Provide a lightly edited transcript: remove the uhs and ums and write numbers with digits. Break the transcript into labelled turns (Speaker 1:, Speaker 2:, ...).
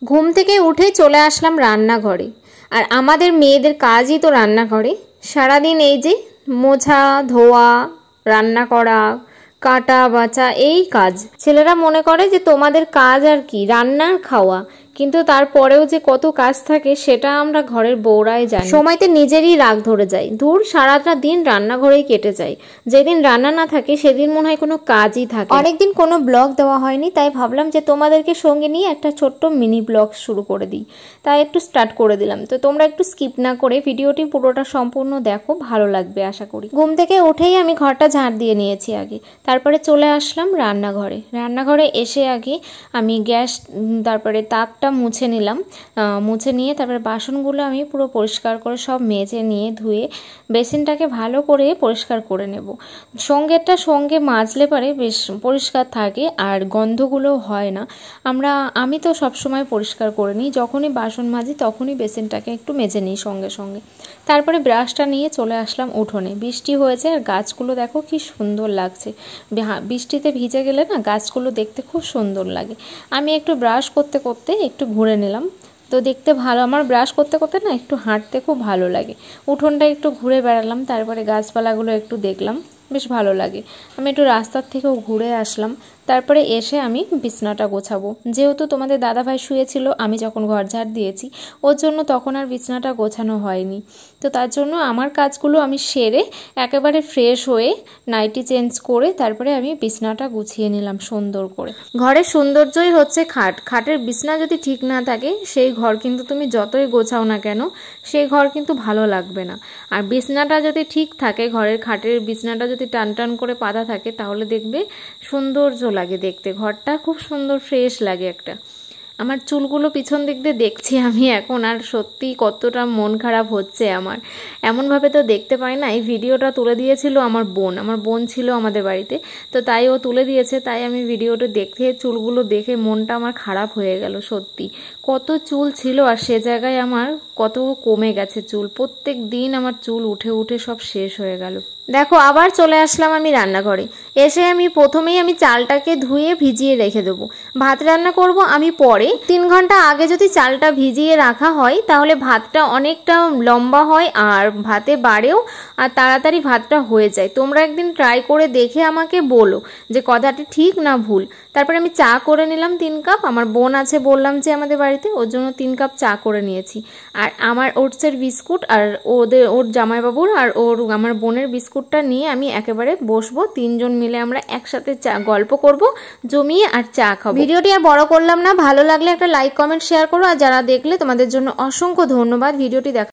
Speaker 1: ঘুম থেকে উঠে চলে আসলাম রান্নাঘরে। আর আমাদের মেয়েদের কাজই তো রান্নাঘরে। সারাদিন এই যে মোছা ধোয়া, রান্না করা, কাটা বাছা, এই কাজ। ছেলেরা মনে করে যে তোমাদের কাজ আর কি, রান্নার খাওয়া, কিন্তু তারপরেও যে কত কাজ থাকে সেটা আমরা ঘরের বউরাই জানি। সময়তে নিজেরই রাগ ধরে যায়, দূর সারাটা দিন রান্নাঘরেই কেটে যায়। যেদিন রান্না না থাকে সেদিন মনে হয় কোনো কাজই থাকে। অনেকদিন কোনো ব্লগ দেওয়া হয়নি, তাই ভাবলাম যে তোমাদেরকে সঙ্গে নিয়ে একটা ছোট্ট মিনি ব্লগ শুরু করে দিই, তাই একটু স্টার্ট করে দিলাম। তো তোমরা একটু স্কিপ না করে ভিডিওটি পুরোটা সম্পূর্ণ দেখো, ভালো লাগবে আশা করি। ঘুম থেকে উঠেই আমি ঘরটা ঝাড় দিয়ে নিয়েছি আগে, তারপরে চলে আসলাম রান্নাঘরে। রান্নাঘরে এসে আগে আমি গ্যাস, তারপরে তাকটা মুছে নিলাম। মুছে নিয়ে তারপরে বাসনগুলো আমি পুরো পরিষ্কার করে সব মেজে নিয়ে ধুয়ে বেসিনটাকে ভালো করে পরিষ্কার করে নেব। সঙ্গে মাজলে পারে বেশ পরিষ্কার থাকে আর গন্ধগুলো হয় না। আমি তো সবসময় পরিষ্কার করে নিই, যখনই বাসন মাজি তখনই বেসিনটাকে একটু মেজে নিই সঙ্গে সঙ্গে। তারপরে ব্রাশটা নিয়ে চলে আসলাম উঠোনে। বৃষ্টি হয়েছে আর গাছগুলো দেখো কি সুন্দর লাগছে। বৃষ্টিতে ভিজে গেলে না গাছগুলো দেখতে খুব সুন্দর লাগে। আমি একটু ব্রাশ করতে করতে একটু ঘুরে নিলাম, তো দেখতে ভালো। আমার ব্রাশ করতে করতে না একটু হাঁটতে খুব ভালো লাগে। উঠোনটা একটু ঘুরে বেড়ালাম, তারপরে গাছপালাগুলো একটু দেখলাম, বেশ ভালো লাগে। আমি একটু রাস্তার থেকেও ঘুরে আসলাম। তারপরে এসে আমি বিছনাটা গোছাবো। যেহেতু তোমাদের দাদাভাই শুয়েছিল আমি যখন ঘর ঝাড় দিয়েছি, ওর জন্য তখন আর বিছনাটা গোছানো হয়নি। তো তার জন্য আমার কাজগুলো আমি সেরে একেবারে ফ্রেশ হয়ে নাইটি চেঞ্জ করে তারপরে আমি বিছনাটা গুছিয়ে নিলাম সুন্দর করে। ঘরের সৌন্দর্যই হচ্ছে খাট। খাটের বিছনা যদি ঠিক না থাকে সেই ঘর কিন্তু তুমি যতই গোছাও না কেন সেই ঘর কিন্তু ভালো লাগবে না। আর বিছনাটা যদি ঠিক থাকে, ঘরের খাটের বিছনাটা যদি টান টান করে পাতা থাকে, তাহলে দেখবে সৌন্দর্য লাগে দেখতে, ঘরটা খুব সুন্দর ফ্রেশ লাগে একটা। আমার চুলগুলো পিছন দিক দিয়ে দেখছি আমি এখন, আর সত্যি কতটা মন খারাপ হচ্ছে আমার। এমনভাবে তো দেখতে পাই না। এই ভিডিওটা তুলে দিয়েছিল আমার বোন ছিল আমাদের বাড়িতে, তো তাই ও তুলে দিয়েছে, তাই আমি ভিডিওটা দেখে চুলগুলো দেখে মনটা আমার খারাপ হয়ে গেল। সত্যি কত চুল ছিল আর সে জায়গায় আমার কত কমে গেছে চুল। প্রত্যেক দিন আমার চুল উঠে উঠে সব শেষ হয়ে গেল। দেখো আবার চলে আসলাম আমি রান্নাঘরে। এসে আমি প্রথমেই চালটাকে ধুয়ে ভিজিয়ে রেখে দেবো। ভাত রান্না করব আমি পরে। 3 ঘন্টা আগে যদি চালটা ভিজিয়ে রাখা হয় তাহলে ভাতটা অনেকটা লম্বা হয় আর ভাতে বাড়েও, আর তাড়াতাড়ি ভাতটা হয়ে যায়। তোমরা একদিন ট্রাই করে দেখে আমাকে বলো যে কথাটা ঠিক না ভুল। তারপরে আমি চা করে নিলাম 3 কাপ। আমার বোন আছে বললাম যে আমাদের বাড়িতে, ওর জন্য 3 কাপ চা করে নিয়েছি। আর আমার ওটসের বিস্কুট আর ওর জামাইবাবুর আর আমার বোনের বিস্কুটটা নিয়ে আমি একেবারে বসবো। 3 জন মিলে আমরা একসাথে চা গল্প করব জমিয়ে আর চা খাবো। ভিডিওটি আর বড় করলাম না, ভালো লাগলে একটা লাইক কমেন্ট শেয়ার করো। আর যারা দেখলে তোমাদের জন্য অসংখ্য ধন্যবাদ। ভিডিওটি দেখা